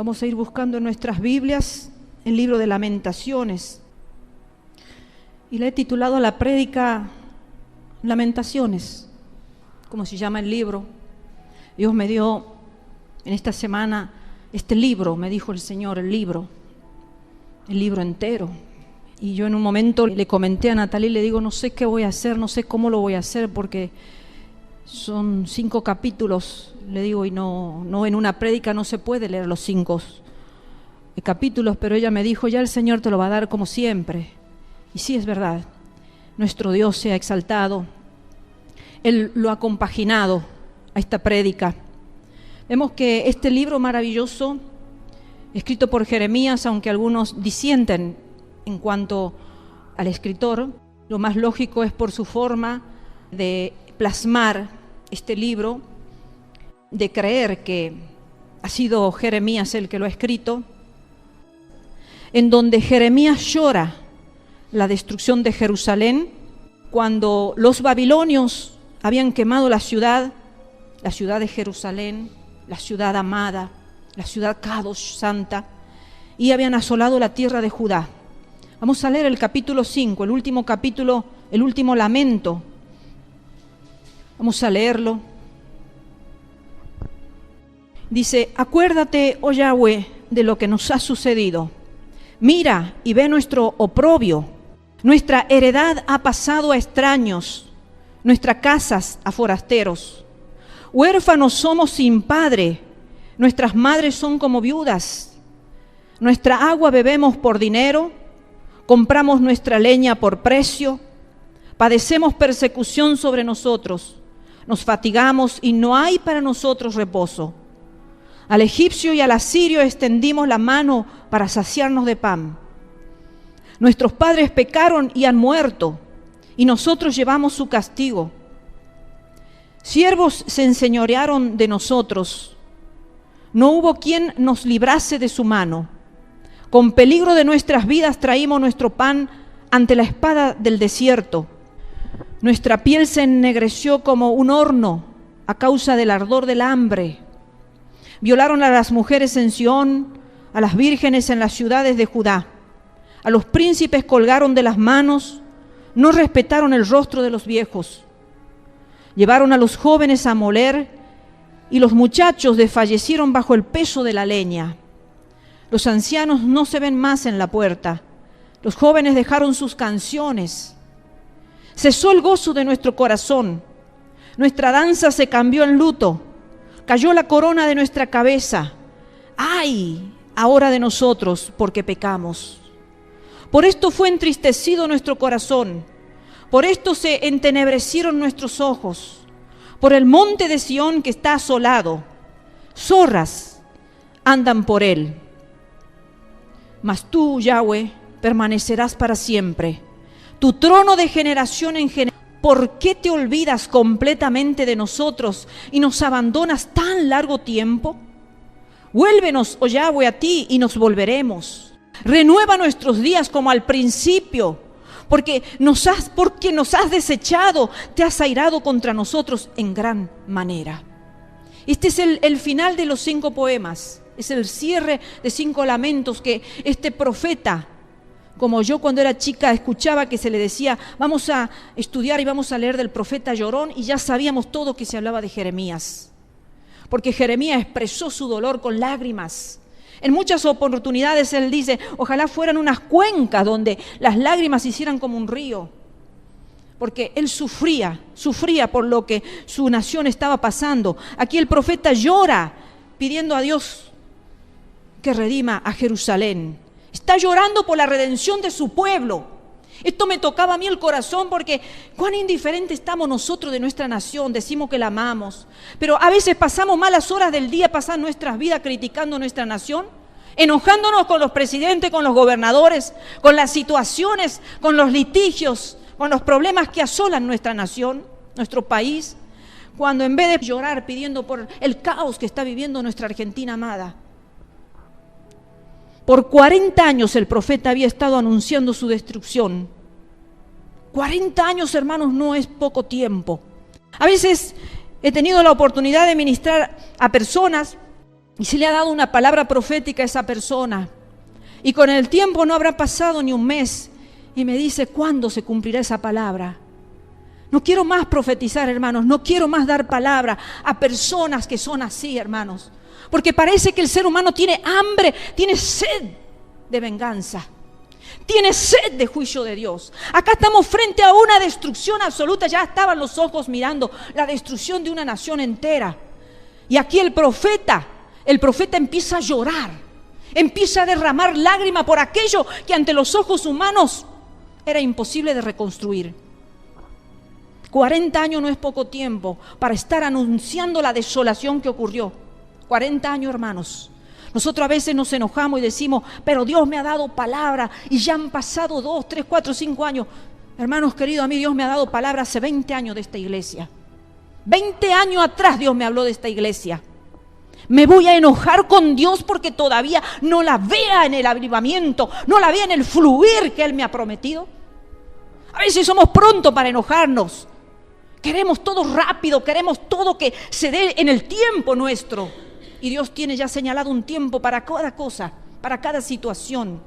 Vamos a ir buscando en nuestras Biblias el libro de Lamentaciones. Y le he titulado a la prédica Lamentaciones, como se llama el libro. Dios me dio en esta semana este libro, me dijo el Señor, el libro entero. Y yo en un momento le comenté a Natalie, le digo, no sé qué voy a hacer, no sé cómo lo voy a hacer, porque son 5 capítulos, le digo, y no en una prédica no se puede leer los 5 capítulos, pero ella me dijo, ya el Señor te lo va a dar como siempre. Y sí, es verdad, nuestro Dios sea exaltado. Él lo ha compaginado a esta prédica. Vemos que este libro maravilloso, escrito por Jeremías, aunque algunos disienten en cuanto al escritor, lo más lógico es por su forma de plasmar este libro, de creer que ha sido Jeremías el que lo ha escrito, en donde Jeremías llora la destrucción de Jerusalén, cuando los babilonios habían quemado la ciudad de Jerusalén, la ciudad amada, la ciudad Kadosh, santa, y habían asolado la tierra de Judá. Vamos a leer el capítulo 5, el último capítulo, el último lamento. Vamos a leerlo. Dice, acuérdate, oh Yahweh, de lo que nos ha sucedido. Mira y ve nuestro oprobio. Nuestra heredad ha pasado a extraños, nuestras casas a forasteros. Huérfanos somos sin padre, nuestras madres son como viudas. Nuestra agua bebemos por dinero, compramos nuestra leña por precio, padecemos persecución sobre nosotros, nos fatigamos y no hay para nosotros reposo. Al egipcio y al asirio extendimos la mano para saciarnos de pan. Nuestros padres pecaron y han muerto, y nosotros llevamos su castigo. Siervos se enseñorearon de nosotros, no hubo quien nos librase de su mano. Con peligro de nuestras vidas traímos nuestro pan ante la espada del desierto. Nuestra piel se ennegreció como un horno a causa del ardor del hambre. Violaron a las mujeres en Sión, a las vírgenes en las ciudades de Judá. A los príncipes colgaron de las manos, no respetaron el rostro de los viejos. Llevaron a los jóvenes a moler y los muchachos desfallecieron bajo el peso de la leña. Los ancianos no se ven más en la puerta. Los jóvenes dejaron sus canciones. Cesó el gozo de nuestro corazón. Nuestra danza se cambió en luto. Cayó la corona de nuestra cabeza. ¡Ay! Ahora de nosotros, porque pecamos. Por esto fue entristecido nuestro corazón. Por esto se entenebrecieron nuestros ojos. Por el monte de Sión que está asolado. Zorras andan por él. Mas tú, Yahweh, permanecerás para siempre. Tu trono de generación en generación. ¿Por qué te olvidas completamente de nosotros y nos abandonas tan largo tiempo? Vuélvenos, oh Yahweh, a ti y nos volveremos. Renueva nuestros días como al principio, porque nos has desechado, te has airado contra nosotros en gran manera. Este es el final de los 5 poemas. Es el cierre de 5 lamentos que este profeta, como yo cuando era chica escuchaba que se le decía, vamos a estudiar y vamos a leer del profeta llorón, y ya sabíamos todo que se hablaba de Jeremías. Porque Jeremías expresó su dolor con lágrimas. En muchas oportunidades él dice, ojalá fueran unas cuencas donde las lágrimas se hicieran como un río. Porque él sufría por lo que su nación estaba pasando. Aquí el profeta llora pidiendo a Dios que redima a Jerusalén. Está llorando por la redención de su pueblo. Esto me tocaba a mí el corazón porque cuán indiferente estamos nosotros de nuestra nación. Decimos que la amamos, pero a veces pasamos malas horas del día, pasan nuestras vidas criticando nuestra nación, enojándonos con los presidentes, con los gobernadores, con las situaciones, con los litigios, con los problemas que asolan nuestra nación, nuestro país, cuando en vez de llorar pidiendo por el caos que está viviendo nuestra Argentina amada. Por 40 años el profeta había estado anunciando su destrucción. 40 años, hermanos, no es poco tiempo. A veces he tenido la oportunidad de ministrar a personas Y se le ha dado una palabra profética a esa persona. Y con el tiempo no habrá pasado ni un mes. Y me dice, ¿cuándo se cumplirá esa palabra? No quiero más profetizar, hermanos. No quiero más dar palabra a personas que son así, hermanos. Porque parece que el ser humano tiene hambre, tiene sed de venganza. Tiene sed de juicio de Dios. Acá estamos frente a una destrucción absoluta. Ya estaban los ojos mirando la destrucción de una nación entera. Y aquí el profeta empieza a llorar. Empieza a derramar lágrimas por aquello que ante los ojos humanos era imposible de reconstruir. 40 años no es poco tiempo para estar anunciando la desolación que ocurrió. 40 años, hermanos. Nosotros a veces nos enojamos y decimos, pero Dios me ha dado palabra y ya han pasado 2, 3, 4, 5 años. Hermanos queridos, a mí Dios me ha dado palabra hace 20 años de esta iglesia. 20 años atrás Dios me habló de esta iglesia. Me voy a enojar con Dios porque todavía no la vea en el avivamiento, no la vea en el fluir que Él me ha prometido. A veces somos prontos para enojarnos. Queremos todo rápido, queremos todo que se dé en el tiempo nuestro. Y Dios tiene ya señalado un tiempo para cada cosa, para cada situación.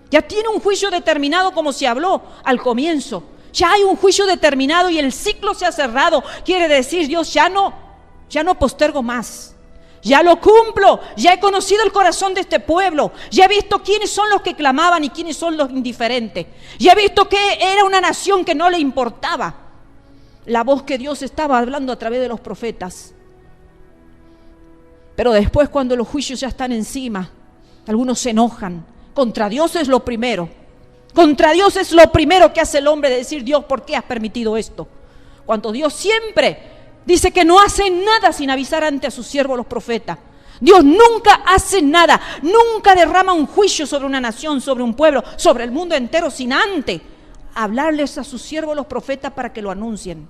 Ya tiene un juicio determinado como se habló al comienzo. Ya hay un juicio determinado y el ciclo se ha cerrado. Quiere decir, Dios, ya no postergo más. Ya lo cumplo, ya he conocido el corazón de este pueblo. Ya he visto quiénes son los que clamaban y quiénes son los indiferentes. Ya he visto que era una nación que no le importaba la voz que Dios estaba hablando a través de los profetas. Pero después, cuando los juicios ya están encima, algunos se enojan. Contra Dios es lo primero. Contra Dios es lo primero que hace el hombre, de decir, Dios, ¿por qué has permitido esto? Cuando Dios siempre dice que no hace nada sin avisar ante a sus siervos los profetas. Dios nunca hace nada, nunca derrama un juicio sobre una nación, sobre un pueblo, sobre el mundo entero, sin antes hablarles a sus siervos los profetas para que lo anuncien.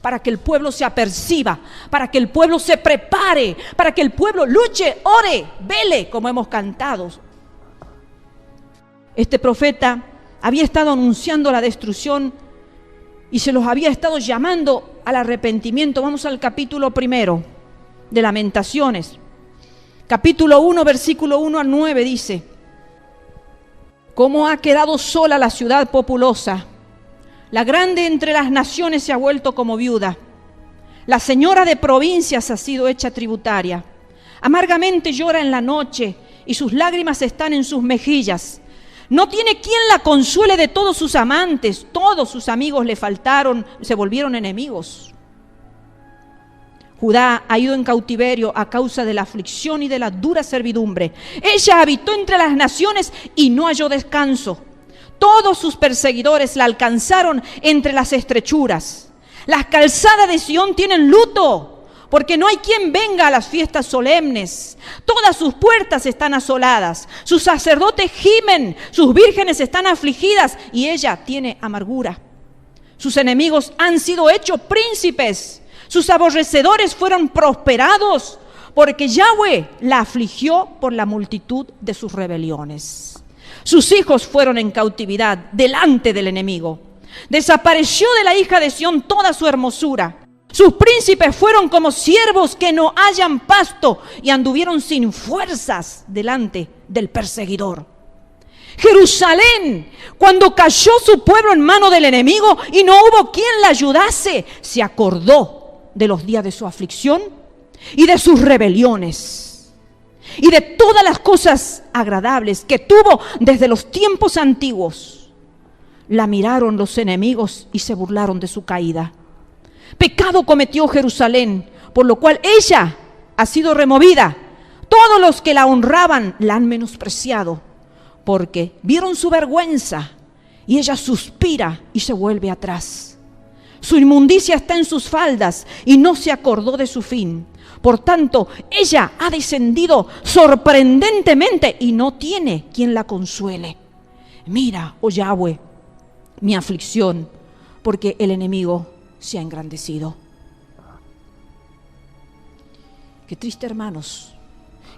Para que el pueblo se aperciba, para que el pueblo se prepare, para que el pueblo luche, ore, vele, como hemos cantado. Este profeta había estado anunciando la destrucción y se los había estado llamando al arrepentimiento. Vamos al capítulo 1 de Lamentaciones. Capítulo 1, versículo 1 al 9 dice: ¿Cómo ha quedado sola la ciudad populosa? La grande entre las naciones se ha vuelto como viuda. La señora de provincias ha sido hecha tributaria. Amargamente llora en la noche y sus lágrimas están en sus mejillas. No tiene quien la consuele de todos sus amantes. Todos sus amigos le faltaron, se volvieron enemigos. Judá ha ido en cautiverio a causa de la aflicción y de la dura servidumbre. Ella habitó entre las naciones y no halló descanso. Todos sus perseguidores la alcanzaron entre las estrechuras. Las calzadas de Sión tienen luto, porque no hay quien venga a las fiestas solemnes. Todas sus puertas están asoladas. Sus sacerdotes gimen, sus vírgenes están afligidas y ella tiene amargura. Sus enemigos han sido hechos príncipes. Sus aborrecedores fueron prosperados, porque Yahweh la afligió por la multitud de sus rebeliones. Sus hijos fueron en cautividad delante del enemigo. Desapareció de la hija de Sión toda su hermosura. Sus príncipes fueron como siervos que no hallan pasto y anduvieron sin fuerzas delante del perseguidor. Jerusalén, cuando cayó su pueblo en mano del enemigo y no hubo quien la ayudase, se acordó de los días de su aflicción y de sus rebeliones y de todas las cosas agradables que tuvo desde los tiempos antiguos. La miraron los enemigos y se burlaron de su caída. Pecado cometió Jerusalén, por lo cual ella ha sido removida. Todos los que la honraban la han menospreciado, porque vieron su vergüenza y ella suspira y se vuelve atrás. Su inmundicia está en sus faldas y no se acordó de su fin. Por tanto, ella ha descendido sorprendentemente y no tiene quien la consuele. Mira, oh Yahweh, mi aflicción, porque el enemigo se ha engrandecido. Qué triste, hermanos.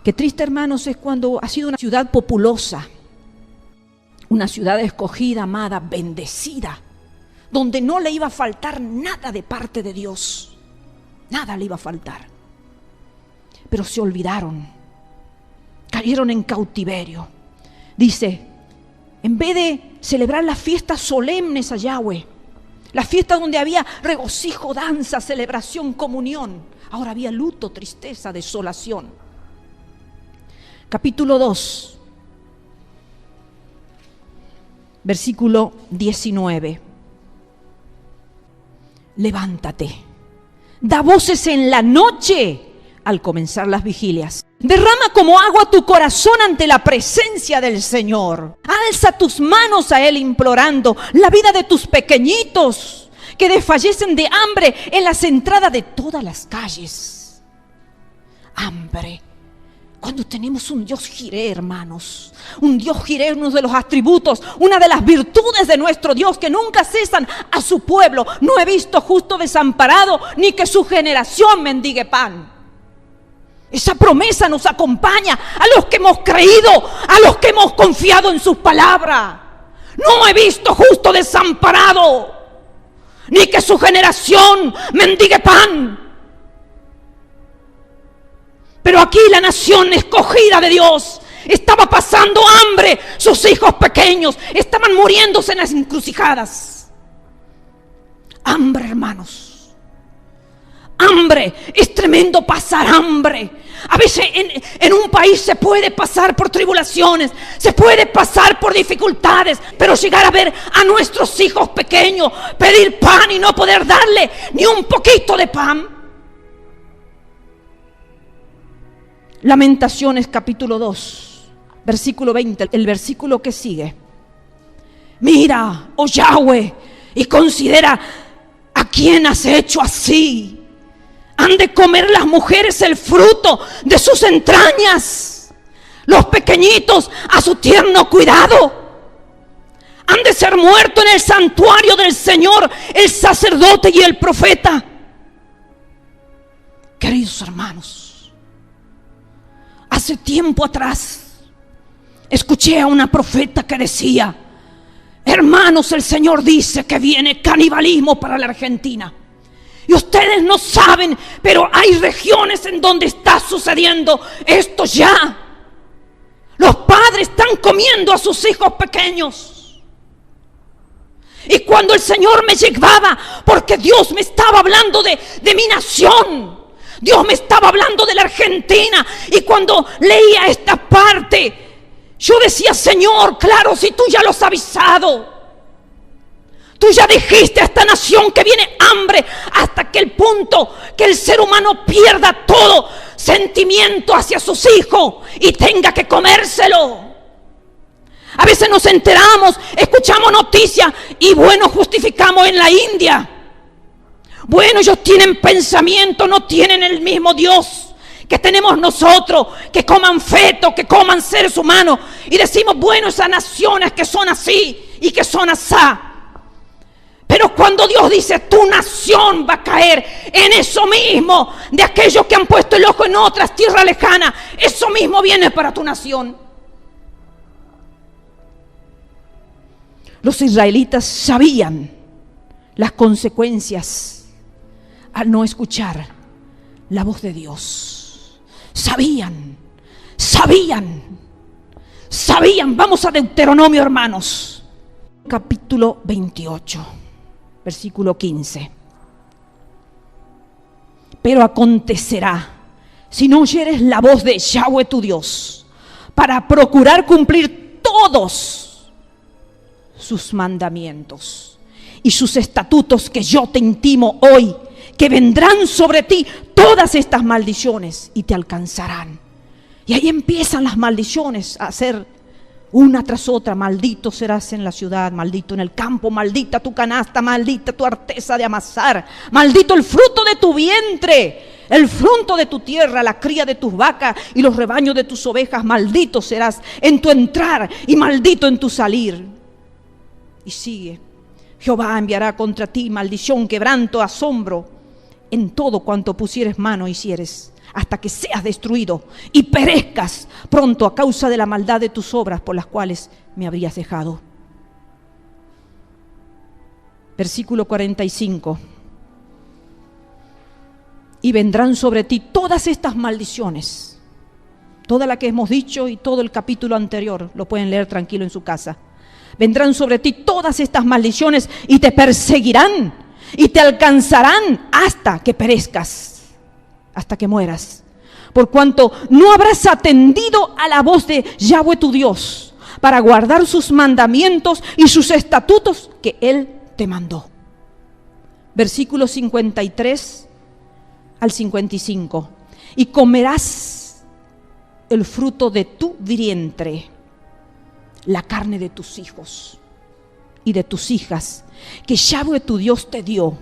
Qué triste, hermanos, es cuando ha sido una ciudad populosa, una ciudad escogida, amada, bendecida, donde no le iba a faltar nada de parte de Dios. Nada le iba a faltar. pero se olvidaron. Cayeron en cautiverio. Dice, en vez de celebrar las fiestas solemnes a Yahweh, la fiesta donde había regocijo, danza, celebración, comunión, ahora había luto, tristeza, desolación. Capítulo 2, versículo 19. Levántate, da voces en la noche al comenzar las vigilias. Derrama como agua tu corazón ante la presencia del Señor. Alza tus manos a Él implorando la vida de tus pequeñitos que desfallecen de hambre en las entradas de todas las calles. Hambre. Cuando tenemos un Dios Jireh, hermanos, un Dios Jireh, uno de los atributos, una de las virtudes de nuestro Dios que nunca cesan a su pueblo. No he visto justo desamparado, ni que su generación mendigue pan. Esa promesa nos acompaña a los que hemos creído, a los que hemos confiado en sus palabras. No he visto justo desamparado, ni que su generación mendigue pan. Pero aquí la nación escogida de Dios estaba pasando hambre. Sus hijos pequeños estaban muriéndose en las encrucijadas. Hambre, hermanos. Hambre. Es tremendo pasar hambre. A veces en un país se puede pasar por tribulaciones, se puede pasar por dificultades, pero llegar a ver a nuestros hijos pequeños pedir pan y no poder darle ni un poquito de pan. Lamentaciones capítulo 2, versículo 20, el versículo que sigue. Mira, oh Yahweh, y considera a quién has hecho así. Han de comer las mujeres el fruto de sus entrañas, los pequeñitos a su tierno cuidado. Han de ser muertos en el santuario del Señor el sacerdote y el profeta. Queridos hermanos, hace tiempo atrás escuché a una profeta que decía: hermanos, el Señor dice que viene canibalismo para la Argentina. Y ustedes no saben, pero hay regiones en donde está sucediendo esto ya. Los padres están comiendo a sus hijos pequeños. Y cuando el Señor me llevaba, porque Dios me estaba hablando de mi nación, Dios me estaba hablando de la Argentina, y cuando leía esta parte, yo decía: Señor, claro, si tú ya lo has avisado, tú ya dijiste a esta nación que viene hambre hasta que el punto que el ser humano pierda todo sentimiento hacia sus hijos y tenga que comérselo. A veces nos enteramos, escuchamos noticias y bueno, justificamos en la India. Bueno, ellos tienen pensamiento, no tienen el mismo Dios que tenemos nosotros, que coman fetos, que coman seres humanos. Y decimos, bueno, esas naciones que son así y que son asá. Pero cuando Dios dice, tu nación va a caer en eso mismo, de aquellos que han puesto el ojo en otras tierras lejanas, eso mismo viene para tu nación. Los israelitas sabían las consecuencias al no escuchar la voz de Dios. Sabían. Vamos a Deuteronomio, hermanos. Capítulo 28, versículo 15. Pero acontecerá, si no oyeres la voz de Yahweh tu Dios, para procurar cumplir todos sus mandamientos y sus estatutos que yo te intimo hoy, que vendrán sobre ti todas estas maldiciones y te alcanzarán. Y ahí empiezan las maldiciones a ser una tras otra. Maldito serás en la ciudad, maldito en el campo, maldita tu canasta, maldita tu arteza de amasar, maldito el fruto de tu vientre, el fruto de tu tierra, la cría de tus vacas y los rebaños de tus ovejas. Maldito serás en tu entrar y maldito en tu salir. Y sigue: Jehová enviará contra ti maldición, quebranto, asombro en todo cuanto pusieres mano hicieres, hasta que seas destruido y perezcas pronto a causa de la maldad de tus obras por las cuales me habrías dejado. Versículo 45. Y vendrán sobre ti todas estas maldiciones. Toda la que hemos dicho y todo el capítulo anterior, lo pueden leer tranquilo en su casa. Vendrán sobre ti todas estas maldiciones y te perseguirán y te alcanzarán hasta que perezcas, hasta que mueras. Por cuanto no habrás atendido a la voz de Yahweh tu Dios para guardar sus mandamientos y sus estatutos que Él te mandó. Versículos 53 al 55. Y comerás el fruto de tu vientre, la carne de tus hijos y de tus hijas, que Yahweh tu Dios te dio,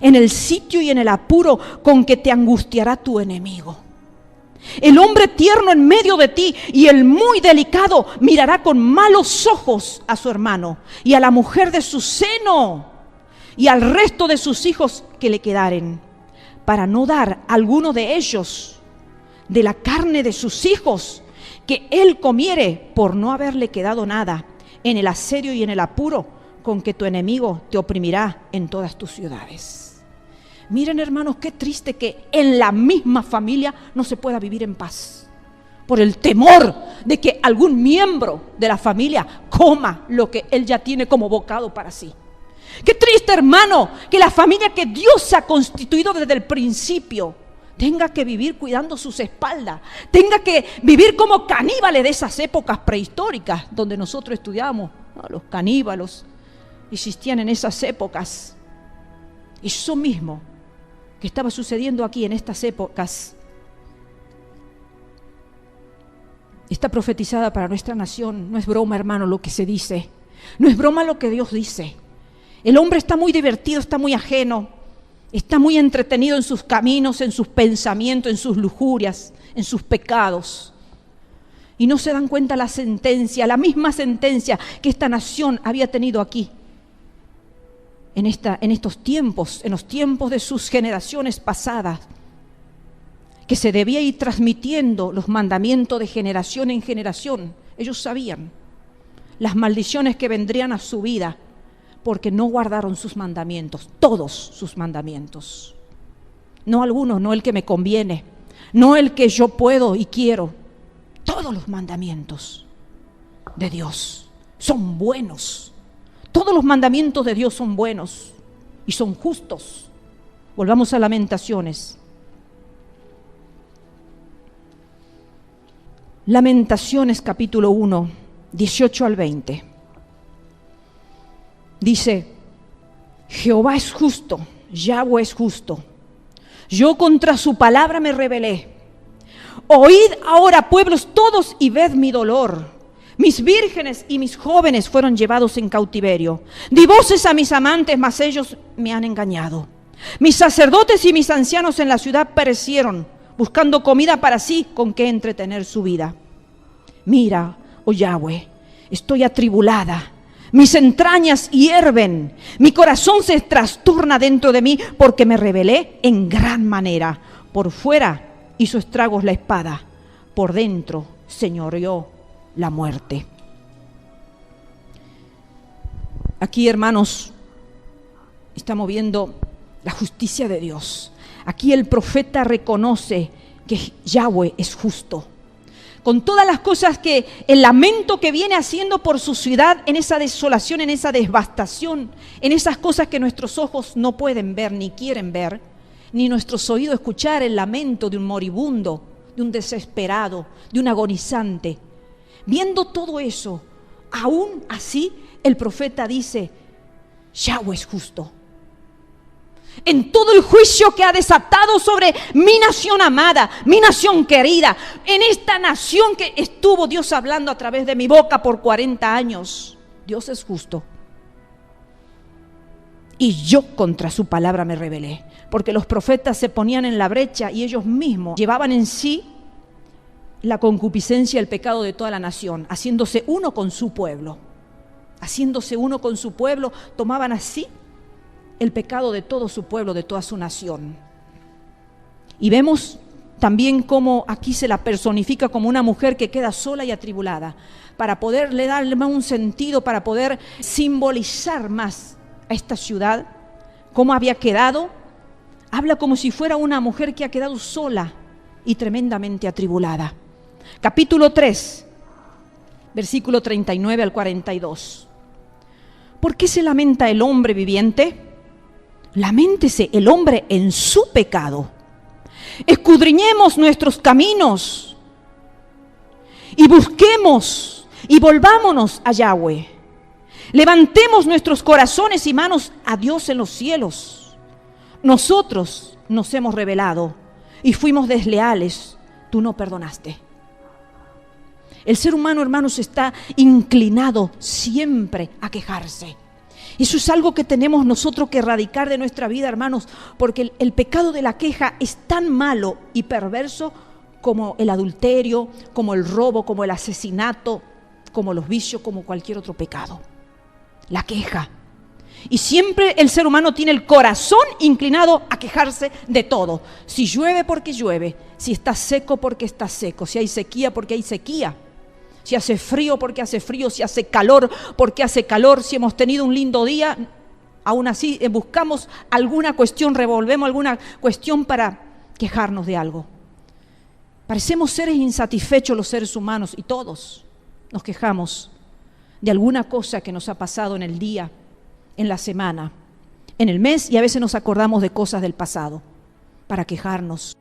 en el sitio y en el apuro con que te angustiará tu enemigo. El hombre tierno en medio de ti y el muy delicado mirará con malos ojos a su hermano y a la mujer de su seno y al resto de sus hijos que le quedaren, para no dar a alguno de ellos de la carne de sus hijos que él comiere, por no haberle quedado nada en el asedio y en el apuro con que tu enemigo te oprimirá en todas tus ciudades. Miren, hermanos, qué triste que en la misma familia no se pueda vivir en paz por el temor de que algún miembro de la familia coma lo que él ya tiene como bocado para sí. Qué triste, hermano, que la familia que Dios ha constituido desde el principio tenga que vivir cuidando sus espaldas, tenga que vivir como caníbales de esas épocas prehistóricas donde nosotros estudiamos, ¿no? Los caníbalos existían en esas épocas. Eso mismo que estaba sucediendo aquí en estas épocas está profetizada para nuestra nación. No es broma, hermano, lo que se dice. No es broma lo que Dios dice. El hombre está muy divertido, está muy ajeno, está muy entretenido en sus caminos, en sus pensamientos, en sus lujurias, en sus pecados. Y no se dan cuenta la sentencia, la misma sentencia que esta nación había tenido aquí. En estos tiempos, en los tiempos de sus generaciones pasadas, que se debía ir transmitiendo los mandamientos de generación en generación. Ellos sabían las maldiciones que vendrían a su vida porque no guardaron sus mandamientos, todos sus mandamientos. No algunos, no el que me conviene, no el que yo puedo y quiero. Todos los mandamientos de Dios son buenos. Todos los mandamientos de Dios son buenos y son justos. Volvamos a Lamentaciones. Lamentaciones capítulo 1, 18 al 20. Dice: Jehová es justo, Yahweh es justo. Yo contra su palabra me rebelé. Oíd ahora, pueblos todos, y ved mi dolor. Mis vírgenes y mis jóvenes fueron llevados en cautiverio. Di voces a mis amantes, mas ellos me han engañado. Mis sacerdotes y mis ancianos en la ciudad perecieron, buscando comida para sí con qué entretener su vida. Mira, oh Yahweh, estoy atribulada. Mis entrañas hierven, mi corazón se trastorna dentro de mí, porque me rebelé en gran manera. Por fuera hizo estragos la espada, por dentro señoreó la muerte. Aquí, hermanos, estamos viendo la justicia de Dios. Aquí el profeta reconoce que Yahweh es justo. Con todas las cosas que el lamento que viene haciendo por su ciudad, en esa desolación, en esa devastación, en esas cosas que nuestros ojos no pueden ver ni quieren ver, ni nuestros oídos escuchar el lamento de un moribundo, de un desesperado, de un agonizante. Viendo todo eso, aún así el profeta dice: Yahweh es justo. En todo el juicio que ha desatado sobre mi nación amada, mi nación querida, en esta nación que estuvo Dios hablando a través de mi boca por 40 años, Dios es justo. Y yo contra su palabra me rebelé, porque los profetas se ponían en la brecha y ellos mismos llevaban en sí la concupiscencia y el pecado de toda la nación, haciéndose uno con su pueblo. Haciéndose uno con su pueblo, tomaban así el pecado de todo su pueblo, de toda su nación. Y vemos también cómo aquí se la personifica como una mujer que queda sola y atribulada, para poderle darle más un sentido, para poder simbolizar más a esta ciudad, cómo había quedado Habla como si fuera una mujer que ha quedado sola y tremendamente atribulada. Capítulo 3, versículo 39 al 42. ¿Por qué se lamenta el hombre viviente? Laméntese el hombre en su pecado. Escudriñemos nuestros caminos y busquemos y volvámonos a Yahweh. Levantemos nuestros corazones y manos a Dios en los cielos. Nosotros nos hemos rebelado y fuimos desleales. Tú no perdonaste. El ser humano, hermanos, está inclinado siempre a quejarse. Eso es algo que tenemos nosotros que erradicar de nuestra vida, hermanos, porque el pecado de la queja es tan malo y perverso como el adulterio, como el robo, como el asesinato, como los vicios, como cualquier otro pecado. La queja. Y siempre el ser humano tiene el corazón inclinado a quejarse de todo. Si llueve, porque llueve. Si está seco, porque está seco. Si hay sequía, porque hay sequía. Si hace frío, porque hace frío. Si hace calor, porque hace calor. Si hemos tenido un lindo día, aún así buscamos alguna cuestión, revolvemos alguna cuestión para quejarnos de algo. Parecemos seres insatisfechos los seres humanos y todos nos quejamos de alguna cosa que nos ha pasado en el día, en la semana, en el mes, y a veces nos acordamos de cosas del pasado para quejarnos.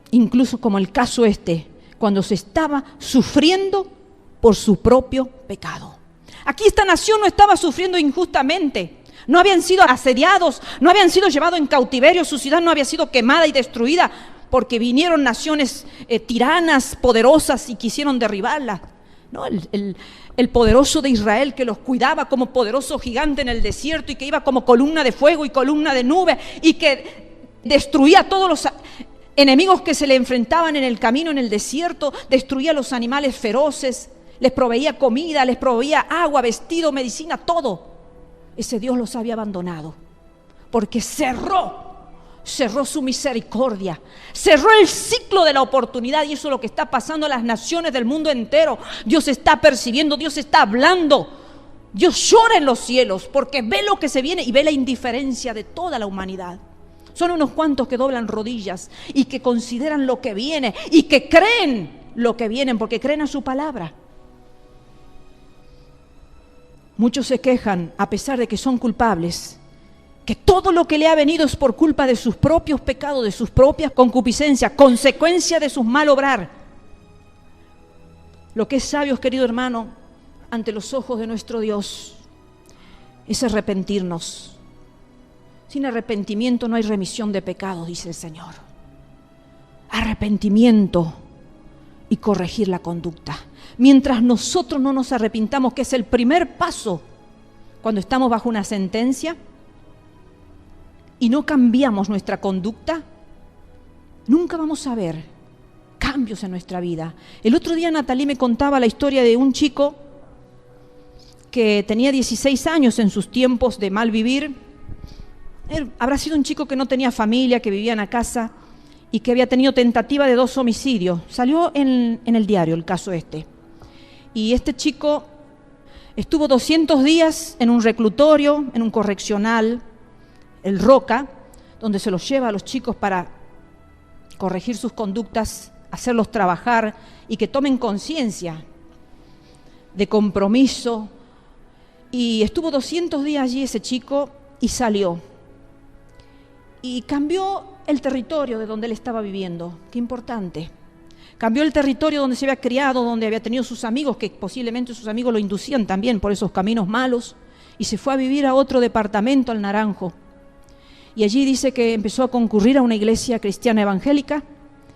Incluso como el caso cuando se estaba sufriendo por su propio pecado. Aquí esta nación no estaba sufriendo injustamente, no habían sido asediados, no habían sido llevados en cautiverio, su ciudad no había sido quemada y destruida porque vinieron naciones tiranas, poderosas y quisieron derribarla. No, el poderoso de Israel que los cuidaba como poderoso gigante en el desierto y que iba como columna de fuego y columna de nube y que destruía a todos los enemigos que se le enfrentaban en el camino, en el desierto, destruía a los animales feroces, les proveía comida, les proveía agua, vestido, medicina, todo. Ese Dios los había abandonado porque cerró su misericordia, cerró el ciclo de la oportunidad, y eso es lo que está pasando en las naciones del mundo entero. Dios está percibiendo, Dios está hablando, Dios llora en los cielos porque ve lo que se viene y ve la indiferencia de toda la humanidad. Son unos cuantos que doblan rodillas y que consideran lo que viene y que creen lo que viene porque creen a su palabra. Muchos se quejan a pesar de que son culpables, que todo lo que le ha venido es por culpa de sus propios pecados, de sus propias concupiscencias, consecuencia de sus mal obrar. Lo que es sabio, querido hermano, ante los ojos de nuestro Dios, es arrepentirnos. Sin arrepentimiento no hay remisión de pecados, dice el Señor. Arrepentimiento y corregir la conducta. Mientras nosotros no nos arrepintamos, que es el primer paso cuando estamos bajo una sentencia, y no cambiamos nuestra conducta, nunca vamos a ver cambios en nuestra vida. El otro día Natalie me contaba la historia de un chico que tenía 16 años en sus tiempos de mal vivir. Él habrá sido un chico que no tenía familia, que vivía en la casa y que había tenido tentativa de 2 homicidios. Salió en el diario el caso Y este chico estuvo 200 días en un reclusorio, en un correccional, el Roca, donde se los lleva a los chicos para corregir sus conductas, hacerlos trabajar y que tomen conciencia de compromiso. Y estuvo 200 días allí ese chico y salió. Y cambió el territorio de donde él estaba viviendo. Qué importante. Cambió el territorio donde se había criado, donde había tenido sus amigos, que posiblemente sus amigos lo inducían también por esos caminos malos, y se fue a vivir a otro departamento, al Naranjo. Y allí dice que empezó a concurrir a una iglesia cristiana evangélica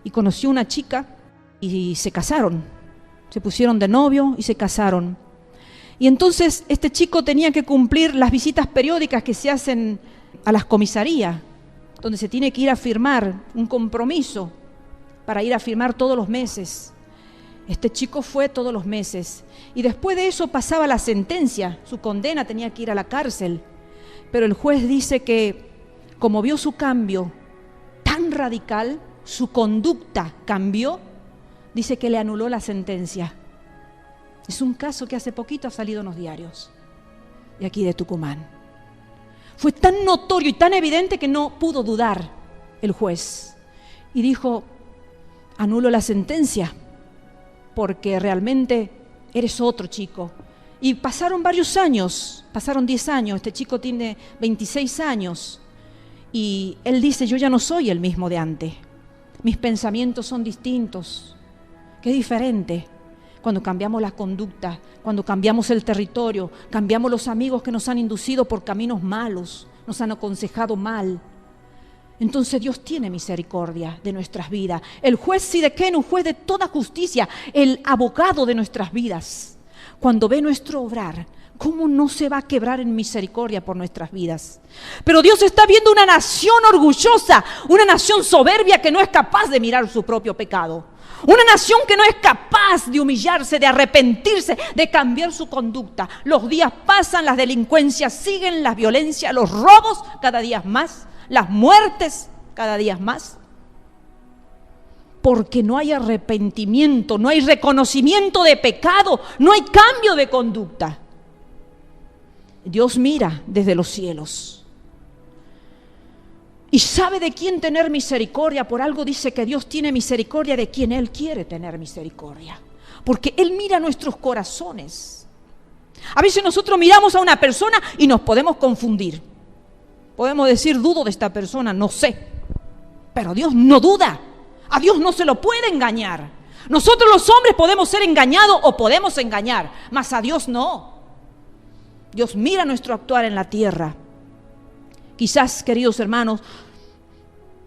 y conoció una chica y se casaron. Se pusieron de novio y se casaron. Y entonces este chico tenía que cumplir las visitas periódicas que se hacen a las comisarías, donde se tiene que ir a firmar un compromiso para ir a firmar todos los meses. Este chico fue todos los meses y después de eso pasaba la sentencia, su condena, tenía que ir a la cárcel. Pero el juez dice que como vio su cambio tan radical, su conducta cambió, dice que le anuló la sentencia. Es un caso que hace poquito ha salido en los diarios de aquí de Tucumán. Fue tan notorio y tan evidente que no pudo dudar el juez. Y dijo, anulo la sentencia, porque realmente eres otro chico. Y pasaron varios años, pasaron 10 años, este chico tiene 26 años. Y él dice, yo ya no soy el mismo de antes. Mis pensamientos son distintos. Qué diferente cuando cambiamos la conducta, cuando cambiamos el territorio, cambiamos los amigos que nos han inducido por caminos malos, nos han aconsejado mal. Entonces Dios tiene misericordia de nuestras vidas. El juez Sidequén, un juez de toda justicia, el abogado de nuestras vidas, cuando ve nuestro obrar, ¿cómo no se va a quebrar en misericordia por nuestras vidas? Pero Dios está viendo una nación orgullosa, una nación soberbia que no es capaz de mirar su propio pecado. Una nación que no es capaz de humillarse, de arrepentirse, de cambiar su conducta. Los días pasan, las delincuencias siguen, las violencias, los robos cada día más, las muertes cada día más. Porque no hay arrepentimiento, no hay reconocimiento de pecado, no hay cambio de conducta. Dios mira desde los cielos y sabe de quién tener misericordia. Por algo dice que Dios tiene misericordia de quien Él quiere tener misericordia, porque Él mira nuestros corazones. A veces nosotros miramos a una persona y nos podemos confundir. Podemos decir, dudo de esta persona, no sé. Pero Dios no duda. A Dios no se lo puede engañar. Nosotros los hombres podemos ser engañados o podemos engañar, mas a Dios no. Dios mira nuestro actuar en la tierra. Quizás, queridos hermanos,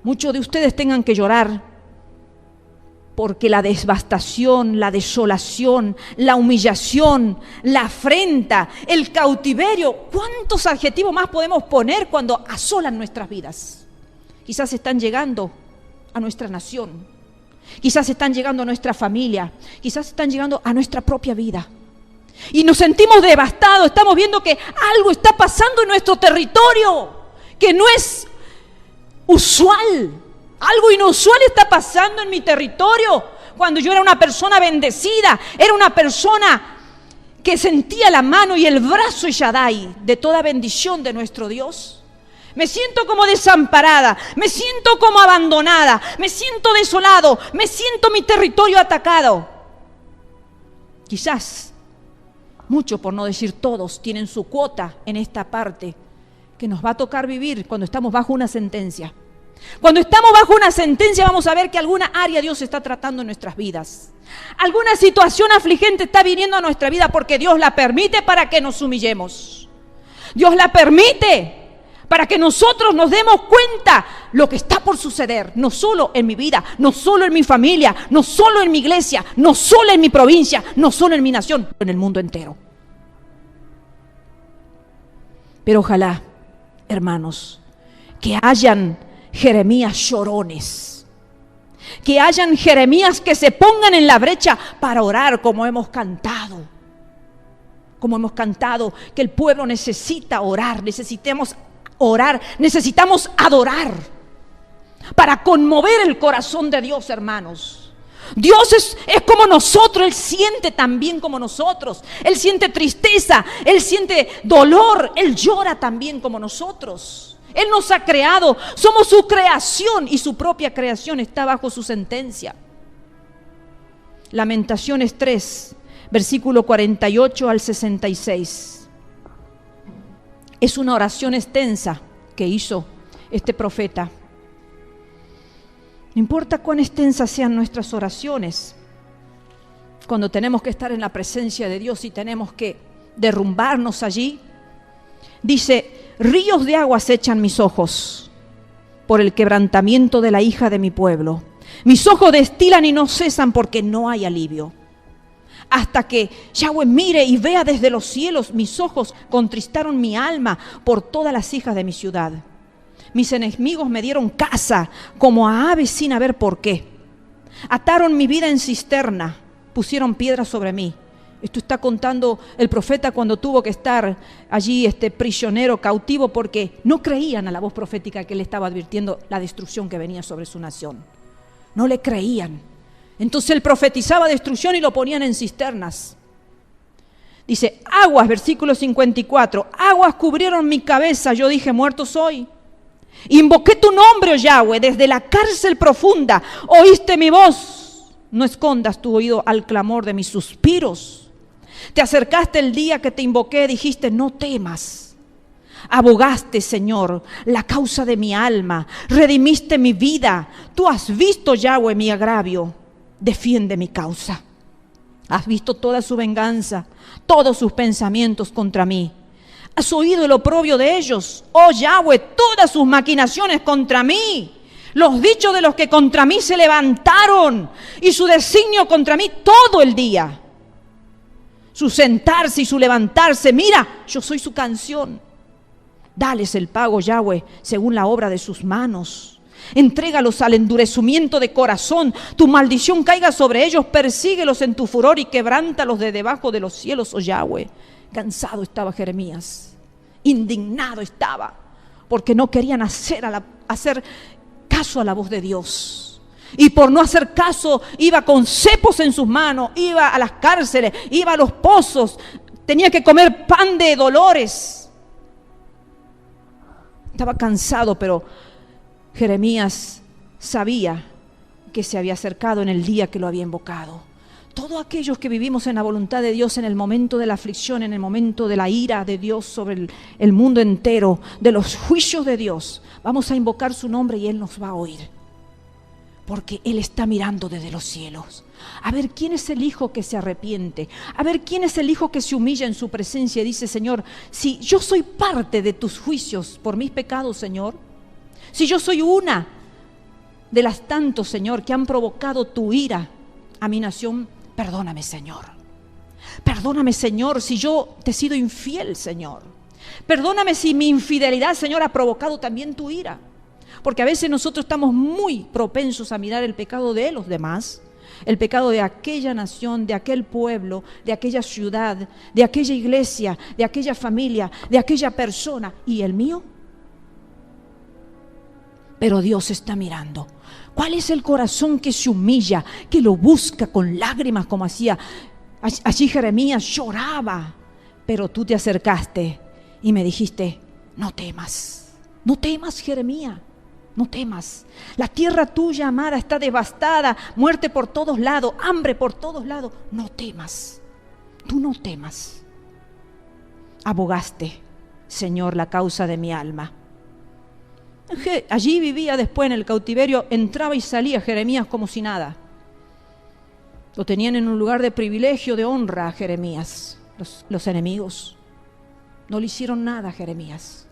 muchos de ustedes tengan que llorar porque la devastación, la desolación, la humillación, la afrenta, el cautiverio, ¿cuántos adjetivos más podemos poner cuando asolan nuestras vidas? Quizás están llegando a nuestra nación, quizás están llegando a nuestra familia, quizás están llegando a nuestra propia vida. Y nos sentimos devastados, estamos viendo que algo está pasando en nuestro territorio, que no es usual. Algo inusual está pasando en mi territorio. Cuando yo era una persona bendecida, era una persona que sentía la mano y el brazo Shaddai de toda bendición de nuestro Dios. Me siento como desamparada, me siento como abandonada, me siento desolado, me siento mi territorio atacado. Quizás muchos, por no decir todos, tienen su cuota en esta parte que nos va a tocar vivir cuando estamos bajo una sentencia. Cuando estamos bajo una sentencia vamos a ver que alguna área Dios está tratando en nuestras vidas. Alguna situación afligente está viniendo a nuestra vida porque Dios la permite para que nos humillemos. Dios la permite para que nosotros nos demos cuenta lo que está por suceder, no solo en mi vida, no solo en mi familia, no solo en mi iglesia, no solo en mi provincia, no solo en mi nación, en el mundo entero. Pero ojalá, hermanos, que hayan Jeremías llorones, que hayan Jeremías que se pongan en la brecha para orar como hemos cantado, que el pueblo necesita orar, necesitamos adorar para conmover el corazón de Dios, hermanos. Dios es como nosotros, Él siente también como nosotros, Él siente tristeza, Él siente dolor, Él llora también como nosotros. Él nos ha creado, somos su creación y su propia creación está bajo su sentencia. Lamentaciones 3, versículo 48 al 66. Es una oración extensa que hizo este profeta. No importa cuán extensas sean nuestras oraciones, cuando tenemos que estar en la presencia de Dios y tenemos que derrumbarnos allí, dice: ríos de aguas echan mis ojos por el quebrantamiento de la hija de mi pueblo. Mis ojos destilan y no cesan porque no hay alivio. Hasta que Yahweh mire y vea desde los cielos, mis ojos contristaron mi alma por todas las hijas de mi ciudad. Mis enemigos me dieron caza como a aves sin haber por qué. Ataron mi vida en cisterna, pusieron piedras sobre mí. Esto está contando el profeta cuando tuvo que estar allí prisionero, cautivo, porque no creían a la voz profética que le estaba advirtiendo la destrucción que venía sobre su nación. No le creían. Entonces él profetizaba destrucción y lo ponían en cisternas. Dice, aguas, versículo 54, aguas cubrieron mi cabeza, yo dije, muerto soy. Invoqué tu nombre, oh Yahweh, desde la cárcel profunda, oíste mi voz. No escondas tu oído al clamor de mis suspiros. Te acercaste el día que te invoqué, dijiste, no temas. Abogaste, Señor, la causa de mi alma, redimiste mi vida. Tú has visto, Yahweh, mi agravio, defiende mi causa. Has visto toda su venganza, todos sus pensamientos contra mí. Has oído el oprobio de ellos, oh Yahweh, todas sus maquinaciones contra mí. Los dichos de los que contra mí se levantaron y su designio contra mí todo el día. Su sentarse y su levantarse, mira, yo soy su canción. Dales el pago, Yahweh, según la obra de sus manos. Entrégalos al endurecimiento de corazón. Tu maldición caiga sobre ellos, persíguelos en tu furor y quebrántalos de debajo de los cielos, oh Yahweh. Cansado estaba Jeremías, indignado estaba, porque no querían hacer caso a la voz de Dios. Y por no hacer caso, iba con cepos en sus manos, iba a las cárceles, iba a los pozos, tenía que comer pan de dolores. Estaba cansado, pero Jeremías sabía que se había acercado en el día que lo había invocado. Todos aquellos que vivimos en la voluntad de Dios en el momento de la aflicción, en el momento de la ira de Dios sobre el mundo entero, de los juicios de Dios, vamos a invocar su nombre y Él nos va a oír. Porque Él está mirando desde los cielos. A ver quién es el hijo que se arrepiente. A ver quién es el hijo que se humilla en su presencia y dice, Señor, si yo soy parte de tus juicios por mis pecados, Señor, si yo soy una de las tantos, Señor, que han provocado tu ira a mi nación, perdóname, Señor. Perdóname, Señor, si yo te he sido infiel, Señor. Perdóname si mi infidelidad, Señor, ha provocado también tu ira. Porque a veces nosotros estamos muy propensos a mirar el pecado de los demás, el pecado de aquella nación, de aquel pueblo, de aquella ciudad, de aquella iglesia, de aquella familia, de aquella persona. ¿Y el mío? Pero Dios está mirando. ¿Cuál es el corazón que se humilla, que lo busca con lágrimas como hacía? Allí Jeremías lloraba, pero tú te acercaste y me dijiste, no temas, no temas, Jeremías, no temas. La tierra tuya, amada, está devastada, muerte por todos lados, hambre por todos lados. No temas, tú no temas. Abogaste, Señor, la causa de mi alma. Allí vivía después en el cautiverio, entraba y salía Jeremías como si nada. Lo tenían en un lugar de privilegio, de honra a Jeremías, los enemigos. No le hicieron nada a Jeremías,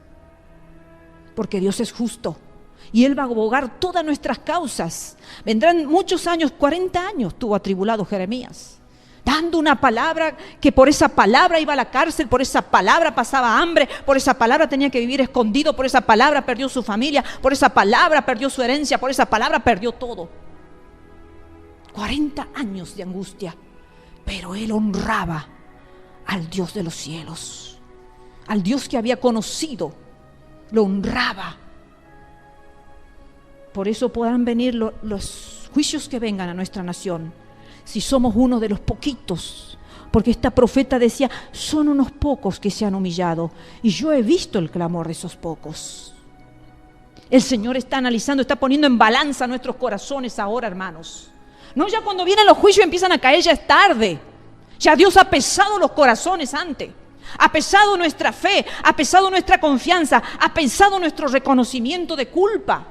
porque Dios es justo y Él va a abogar todas nuestras causas. Vendrán muchos años, 40 años tuvo atribulado Jeremías, dando una palabra que por esa palabra iba a la cárcel, por esa palabra pasaba hambre, por esa palabra tenía que vivir escondido, por esa palabra perdió su familia, por esa palabra perdió su herencia, por esa palabra perdió todo. 40 años de angustia, pero él honraba al Dios de los cielos, al Dios que había conocido, lo honraba. Por eso podrán venir los juicios que vengan a nuestra nación, si somos uno de los poquitos, porque esta profeta decía, son unos pocos que se han humillado, y yo he visto el clamor de esos pocos. El Señor está analizando, está poniendo en balanza nuestros corazones ahora, hermanos. No, ya cuando vienen los juicios empiezan a caer, ya es tarde. Ya Dios ha pesado los corazones antes, ha pesado nuestra fe, ha pesado nuestra confianza, ha pesado nuestro reconocimiento de culpa.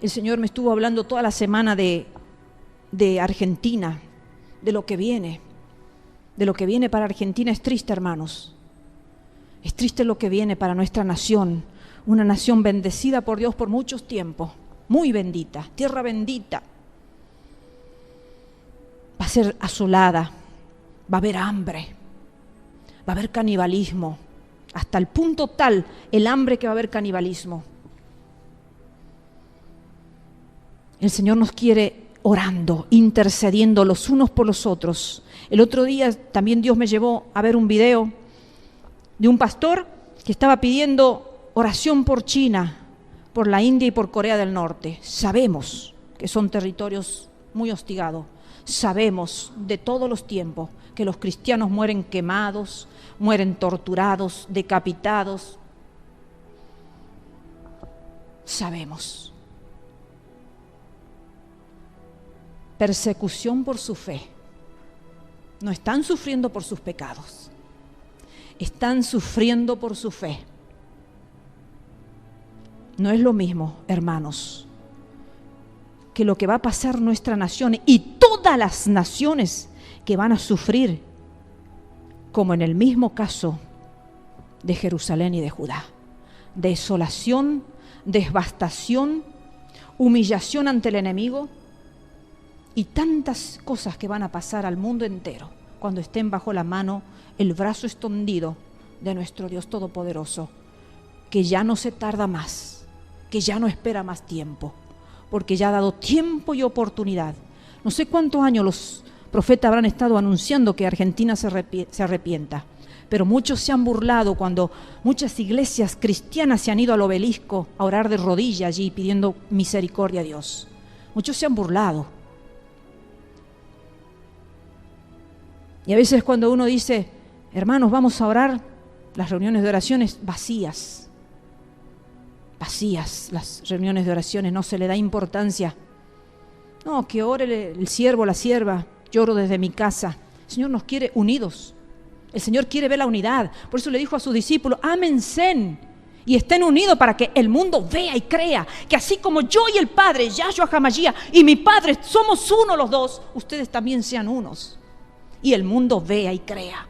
El Señor me estuvo hablando toda la semana de Argentina, de lo que viene para Argentina. Es triste, hermanos. Es triste lo que viene para nuestra nación, una nación bendecida por Dios por muchos tiempos, muy bendita, tierra bendita. Va a ser asolada, va a haber hambre, va a haber canibalismo, hasta el punto tal el hambre que va a haber canibalismo. El Señor nos quiere orando, intercediendo los unos por los otros. El otro día también Dios me llevó a ver un video de un pastor que estaba pidiendo oración por China, por la India y por Corea del Norte. Sabemos que son territorios muy hostigados, sabemos de todos los tiempos que los cristianos mueren quemados, mueren torturados, decapitados. Sabemos. Persecución por su fe. No están sufriendo por sus pecados. Están sufriendo por su fe. No es lo mismo, hermanos, que lo que va a pasar nuestra nación y todas las naciones que van a sufrir, como en el mismo caso de Jerusalén y de Judá. Desolación, devastación, humillación ante el enemigo y tantas cosas que van a pasar al mundo entero cuando estén bajo la mano, el brazo extendido de nuestro Dios Todopoderoso, que ya no se tarda más, que ya no espera más tiempo, porque ya ha dado tiempo y oportunidad. No sé cuántos años los profetas habrán estado anunciando que Argentina se arrepienta, pero muchos se han burlado cuando muchas iglesias cristianas se han ido al obelisco a orar de rodillas allí pidiendo misericordia a Dios. Muchos se han burlado. Y a veces cuando uno dice, hermanos, vamos a orar, las reuniones de oraciones vacías. Vacías las reuniones de oraciones, no se le da importancia. No, que ore el siervo, la sierva, yo oro desde mi casa. El Señor nos quiere unidos. El Señor quiere ver la unidad. Por eso le dijo a sus discípulos, ámense y estén unidos para que el mundo vea y crea que así como yo y el Padre, Yahshua HaMashiach, y mi Padre, somos uno los dos, ustedes también sean unos. Y el mundo vea y crea.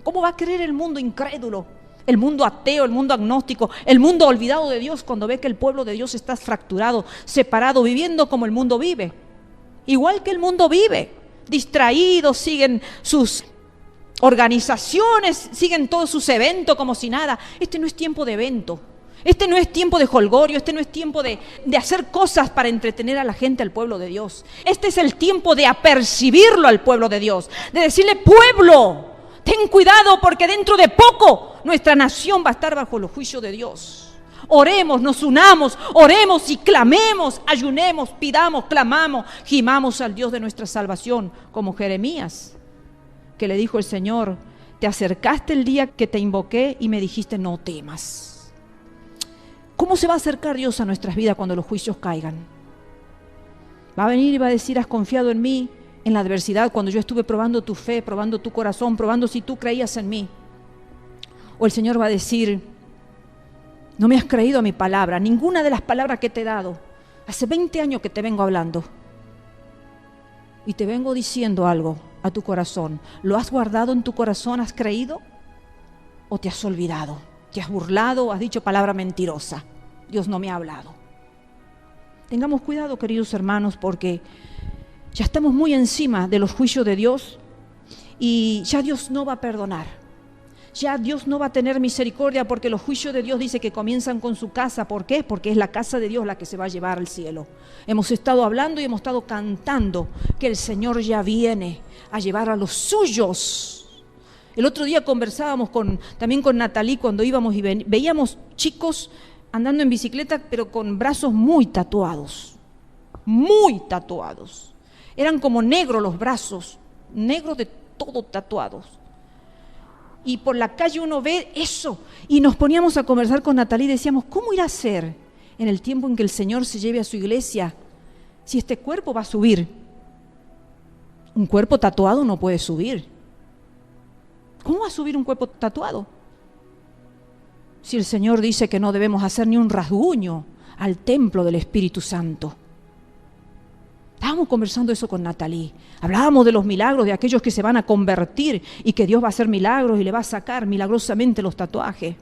¿Cómo va a creer el mundo incrédulo? El mundo ateo, el mundo agnóstico, el mundo olvidado de Dios cuando ve que el pueblo de Dios está fracturado, separado, viviendo como el mundo vive. Igual que el mundo vive, distraídos, siguen sus organizaciones, siguen todos sus eventos como si nada. Este no es tiempo de evento, este no es tiempo de jolgorio, este no es tiempo de hacer cosas para entretener a la gente, al pueblo de Dios. Este es el tiempo de apercibirlo al pueblo de Dios, de decirle, pueblo, ten cuidado porque dentro de poco nuestra nación va a estar bajo los juicios de Dios. Oremos, nos unamos, oremos y clamemos, ayunemos, pidamos, clamamos, gimamos al Dios de nuestra salvación, como Jeremías, que le dijo el Señor, te acercaste el día que te invoqué y me dijiste no temas. ¿Cómo se va a acercar Dios a nuestras vidas cuando los juicios caigan? Va a venir y va a decir, has confiado en mí en la adversidad, cuando yo estuve probando tu fe, probando tu corazón, probando si tú creías en mí. O el Señor va a decir, no me has creído a mi palabra, ninguna de las palabras que te he dado. Hace 20 años que te vengo hablando. Y te vengo diciendo algo a tu corazón. ¿Lo has guardado en tu corazón? ¿Has creído? ¿O te has olvidado? ¿Te has burlado o has dicho palabra mentirosa? Dios no me ha hablado. Tengamos cuidado, queridos hermanos, porque ya estamos muy encima de los juicios de Dios y ya Dios no va a perdonar. Ya Dios no va a tener misericordia porque los juicios de Dios dice que comienzan con su casa. ¿Por qué? Porque es la casa de Dios la que se va a llevar al cielo. Hemos estado hablando y hemos estado cantando que el Señor ya viene a llevar a los suyos. El otro día conversábamos también con Natalie cuando íbamos y veíamos chicos andando en bicicleta pero con brazos muy tatuados. Muy tatuados. Eran como negros los brazos, negros de todo tatuados. Y por la calle uno ve eso. Y nos poníamos a conversar con Natalie y decíamos, ¿cómo irá a ser en el tiempo en que el Señor se lleve a su iglesia si este cuerpo va a subir? Un cuerpo tatuado no puede subir. ¿Cómo va a subir un cuerpo tatuado? Si el Señor dice que no debemos hacer ni un rasguño al templo del Espíritu Santo. Estábamos conversando eso con Natalie. Hablábamos de los milagros de aquellos que se van a convertir y que Dios va a hacer milagros y le va a sacar milagrosamente los tatuajes.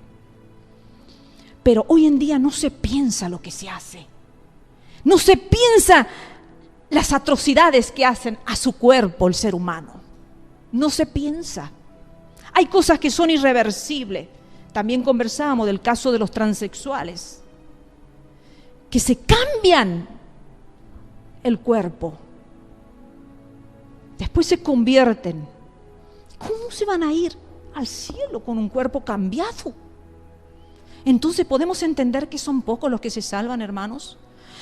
Pero hoy en día no se piensa lo que se hace. No se piensa las atrocidades que hacen a su cuerpo el ser humano. No se piensa. Hay cosas que son irreversibles. También conversábamos del caso de los transexuales, que se cambian el cuerpo, después se convierten. ¿Cómo se van a ir al cielo con un cuerpo cambiado? Entonces podemos entender que son pocos los que se salvan, hermanos.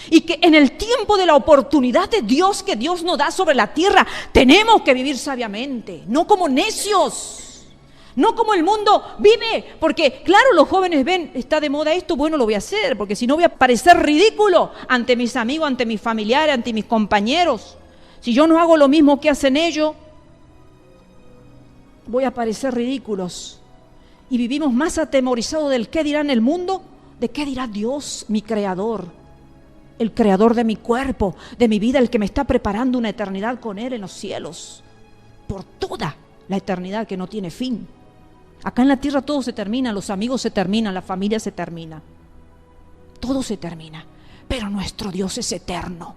Y que en el tiempo de la oportunidad de Dios que Dios nos da sobre la tierra, tenemos que vivir sabiamente, no como necios, no como el mundo vive. Porque claro, los jóvenes ven, está de moda esto, bueno, lo voy a hacer, porque si no voy a parecer ridículo ante mis amigos, ante mis familiares, ante mis compañeros. Si yo no hago lo mismo que hacen ellos, voy a parecer ridículos. Y vivimos más atemorizados del qué dirán el mundo, de qué dirá Dios, mi creador, el creador de mi cuerpo, de mi vida, el que me está preparando una eternidad con Él en los cielos, por toda la eternidad que no tiene fin. Acá en la tierra todo se termina, los amigos se terminan, la familia se termina, todo se termina, pero nuestro Dios es eterno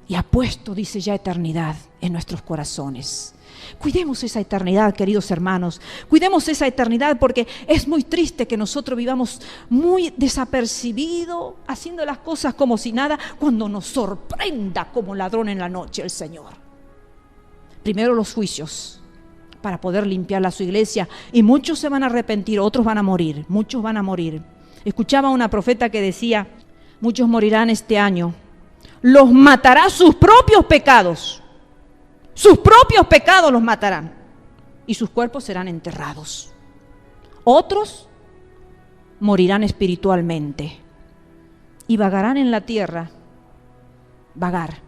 y ha puesto, dice, ya eternidad en nuestros corazones. Cuidemos esa eternidad, queridos hermanos, cuidemos esa eternidad, porque es muy triste que nosotros vivamos muy desapercibidos, haciendo las cosas como si nada, cuando nos sorprenda como ladrón en la noche el Señor. Primero los juicios, para poder limpiar su iglesia, y muchos se van a arrepentir, otros van a morir, muchos van a morir. Escuchaba a una profeta que decía, muchos morirán este año, los matará sus propios pecados. Sus propios pecados los matarán y sus cuerpos serán enterrados. Otros morirán espiritualmente y vagarán en la tierra, vagar.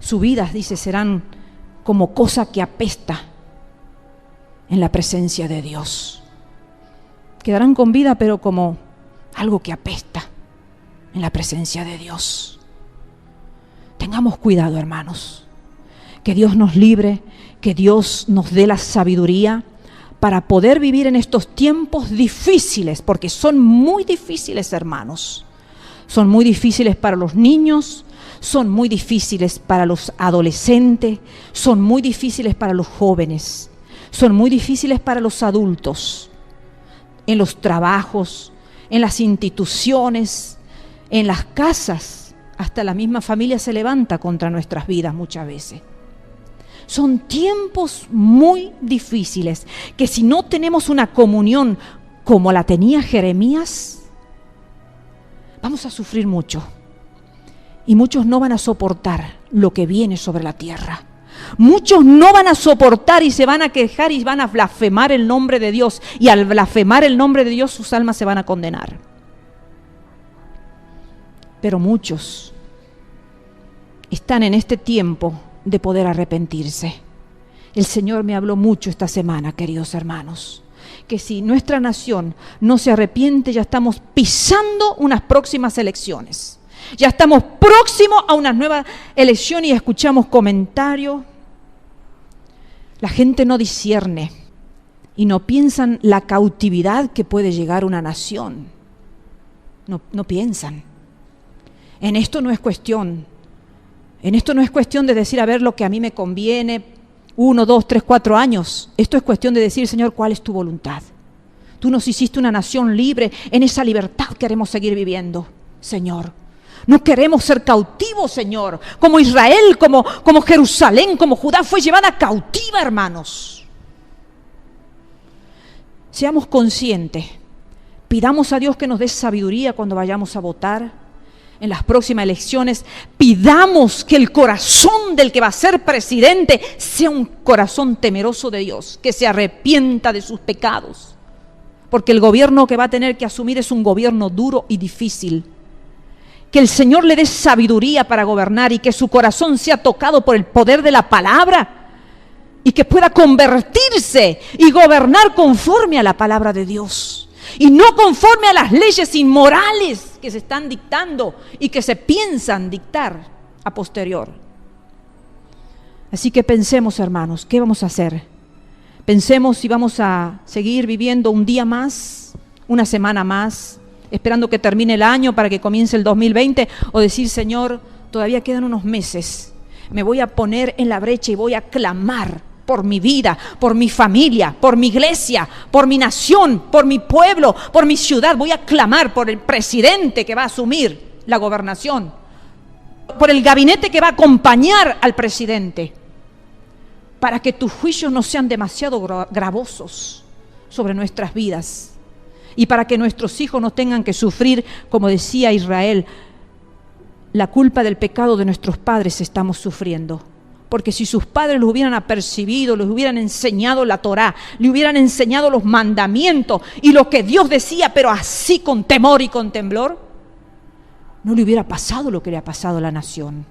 Sus vidas, dice, serán como cosa que apesta en la presencia de Dios. Quedarán con vida, pero como algo que apesta en la presencia de Dios. Tengamos cuidado, hermanos. Que Dios nos libre, que Dios nos dé la sabiduría para poder vivir en estos tiempos difíciles, porque son muy difíciles, hermanos. Son muy difíciles para los niños, son muy difíciles para los adolescentes, son muy difíciles para los jóvenes, son muy difíciles para los adultos, en los trabajos, en las instituciones, en las casas. Hasta la misma familia se levanta contra nuestras vidas muchas veces. Son tiempos muy difíciles, que si no tenemos una comunión como la tenía Jeremías, vamos a sufrir mucho. Y muchos no van a soportar lo que viene sobre la tierra. Muchos no van a soportar y se van a quejar y van a blasfemar el nombre de Dios. Y al blasfemar el nombre de Dios, sus almas se van a condenar. Pero muchos están en este tiempo de poder arrepentirse. El Señor me habló mucho esta semana, queridos hermanos, que si nuestra nación no se arrepiente, ya estamos pisando unas próximas elecciones. Ya estamos próximos a una nueva elección y escuchamos comentarios. La gente no discierne y no piensan la cautividad que puede llegar una nación. No piensan. En esto no es cuestión de decir, a ver, lo que a mí me conviene, 1, 2, 3, 4 años. Esto es cuestión de decir, Señor, ¿cuál es tu voluntad? Tú nos hiciste una nación libre, en esa libertad queremos seguir viviendo, Señor. No queremos ser cautivos, Señor, como Israel, como Jerusalén, como Judá fue llevada cautiva, hermanos. Seamos conscientes, pidamos a Dios que nos dé sabiduría cuando vayamos a votar. En las próximas elecciones, pidamos que el corazón del que va a ser presidente sea un corazón temeroso de Dios, que se arrepienta de sus pecados, porque el gobierno que va a tener que asumir es un gobierno duro y difícil. Que el Señor le dé sabiduría para gobernar y que su corazón sea tocado por el poder de la palabra y que pueda convertirse y gobernar conforme a la palabra de Dios. Y no conforme a las leyes inmorales que se están dictando y que se piensan dictar a posterior. Así que pensemos, hermanos, ¿qué vamos a hacer? Pensemos si vamos a seguir viviendo un día más, una semana más, esperando que termine el año para que comience el 2020, o decir, Señor, todavía quedan unos meses, me voy a poner en la brecha y voy a clamar por mi vida, por mi familia, por mi iglesia, por mi nación, por mi pueblo, por mi ciudad. Voy a clamar por el presidente que va a asumir la gobernación, por el gabinete que va a acompañar al presidente, para que tus juicios no sean demasiado gravosos sobre nuestras vidas y para que nuestros hijos no tengan que sufrir, como decía Israel, la culpa del pecado de nuestros padres estamos sufriendo. Porque si sus padres los hubieran apercibido, les hubieran enseñado la Torá, le hubieran enseñado los mandamientos y lo que Dios decía, pero así con temor y con temblor, no le hubiera pasado lo que le ha pasado a la nación.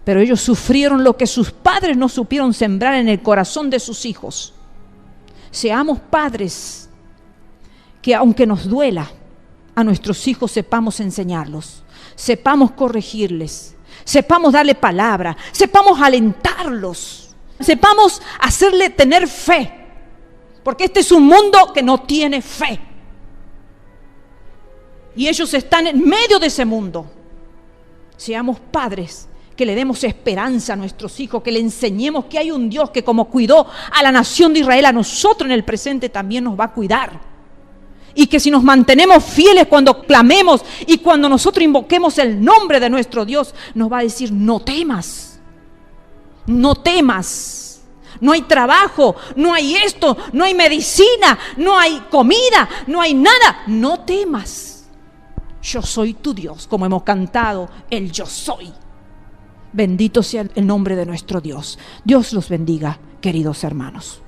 Pero ellos sufrieron lo que sus padres no supieron sembrar en el corazón de sus hijos. Seamos padres que, aunque nos duela, a nuestros hijos sepamos enseñarlos, sepamos corregirles, sepamos darle palabra, sepamos alentarlos, sepamos hacerle tener fe, porque este es un mundo que no tiene fe. Y ellos están en medio de ese mundo. Seamos padres que le demos esperanza a nuestros hijos, que le enseñemos que hay un Dios que como cuidó a la nación de Israel, a nosotros en el presente también nos va a cuidar. Y que si nos mantenemos fieles cuando clamemos y cuando nosotros invoquemos el nombre de nuestro Dios, nos va a decir: no temas, no temas. No hay trabajo, no hay esto, no hay medicina, no hay comida, no hay nada. No temas. Yo soy tu Dios, como hemos cantado, el yo soy. Bendito sea el nombre de nuestro Dios. Dios los bendiga, queridos hermanos.